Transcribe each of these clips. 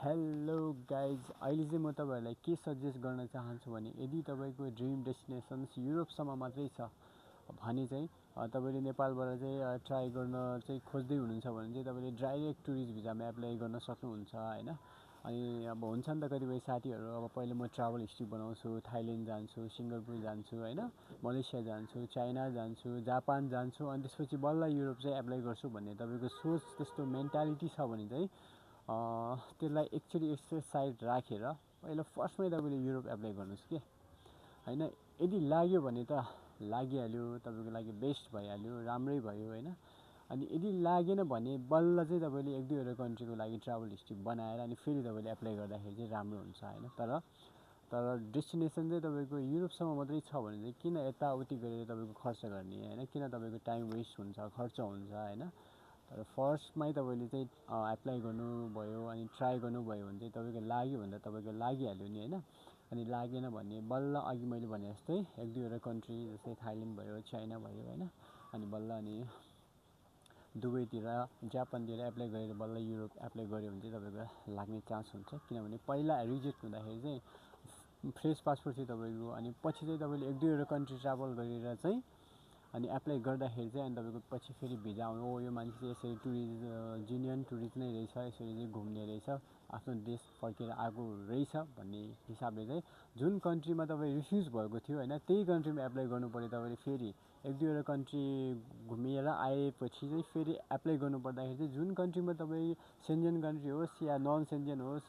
Hello guys, अहिले चाहिँ म तपाईँहरूलाई के सजेस्ट गर्न चाहन्छु भने यदि तपाईँको ड्रिम डेस्टिनेसन्स युरोपसम्म मात्रै छ भने चाहिँ तपाईँले नेपालबाट चाहिँ ट्राई गर्न चाहिँ खोज्दै हुनुहुन्छ भने चाहिँ तपाईँले डाइरेक्ट टुरिस्ट भिजामा एप्लाई गर्न सक्नुहुन्छ होइन। अनि अब हुन्छ नि त कतिपय साथीहरू अब पहिले म ट्राभल हिस्ट्री बनाउँछु, थाइल्यान्ड जान्छु, सिङ्गापुर जान्छु होइन, मलेसिया जान्छु, चाइना जान्छु, जापान जान्छु, अनि त्यसपछि बल्ल युरोप चाहिँ एप्लाई गर्छु भन्ने तपाईँको सोच त्यस्तो मेन्टालिटी छ भने चाहिँ त्यसलाई एक्चुअली यस्तो साइड राखेर पहिला फर्स्टमै तपाईँले युरोप एप्लाई गर्नुहोस् कि होइन। यदि लाग्यो भने त लागिहाल्यो, तपाईँको लागि बेस्ट भइहाल्यो, राम्रै भयो होइन। अनि यदि लागेन भने बल्ल चाहिँ तपाईँले एक दुईवटा कन्ट्रीको लागि ट्राभल हिस्ट्री बनाएर अनि फेरि तपाईँले एप्लाई गर्दाखेरि चाहिँ राम्रो हुन्छ होइन। तर डेस्टिनेसन चाहिँ तपाईँको युरोपसम्म मात्रै छ भने चाहिँ किन यताउति गरेर तपाईँको खर्च गर्ने होइन, किन तपाईँको टाइम वेस्ट हुन्छ, खर्च हुन्छ होइन। तर फर्स्टमै तपाईँले चाहिँ एप्लाई गर्नुभयो अनि ट्राई गर्नुभयो भने चाहिँ तपाईँको लाग्यो भने त तपाईँको लागिहाल्यो नि होइन। अनि लागेन भने बल्ल अघि मैले भने जस्तै एक दुईवटा कन्ट्री जस्तै थाइल्यान्ड भयो, चाइना भयो होइन, अनि बल्ल अनि दुबईतिर, जापानतिर एप्लाई गरेर बल्ल युरोप एप्लाई गऱ्यो भने चाहिँ तपाईँको लाग्ने चान्स हुन्छ। किनभने पहिला रिजेक्ट हुँदाखेरि चाहिँ फ्रेस पासपोर्ट थियो तपाईँको, अनि पछि चाहिँ तपाईँले एक दुईवटा कन्ट्री ट्राभल गरेर चाहिँ अनि एप्लाई गर्दाखेरि चाहिँ अनि तपाईँको पछि फेरि भिजा आउनु, ओ यो मान्छे चाहिँ यसरी टुरिस्ट जेन्युन टुरिस्ट नै रहेछ, यसरी चाहिँ घुम्ने रहेछ, आफ्नो देश फर्केर आएको रहेछ भन्ने हिसाबले चाहिँ जुन कन्ट्रीमा तपाईँ रिफ्युज भएको थियो होइन त्यही कन्ट्रीमा एप्लाई गर्नु पऱ्यो। तपाईँले फेरि एक दुईवटा कन्ट्री घुमेर आएपछि चाहिँ फेरि एप्लाई गर्नुपर्दाखेरि चाहिँ जुन कन्ट्रीमा तपाईँ सेन्जन कन्ट्री होस् या नन सेन्जन होस्,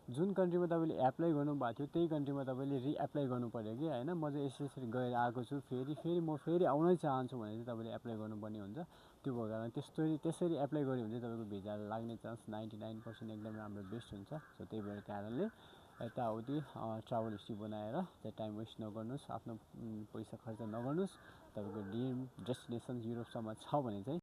जुन कन्ट्रीमा तपाईँले एप्लाई गर्नुभएको थियो त्यही कन्ट्रीमा तपाईँले रिएप्लाई गर्नु पऱ्यो कि होइन। म चाहिँ यसरी गएर आएको छु, फेरि म फेरि आउनै चाहन्छु भने चाहिँ तपाईँले एप्लाई गर्नुपर्ने हुन्छ। त्यो भएको कारण त्यसरी एप्लाई गऱ्यो भने चाहिँ तपाईँको भिजा लाग्ने चान्स 99% एकदम राम्रो बेस्ट हुन्छ। सो त्यही भएर कारणले यताउति ट्राभल हिस्ट्री बनाएर चाहिँ टाइम वेस्ट नगर्नुहोस्, आफ्नो पैसा खर्च नगर्नुहोस्। तपाईँको ड्रिम डेस्टिनेसन युरोपसम्म छ भने चाहिँ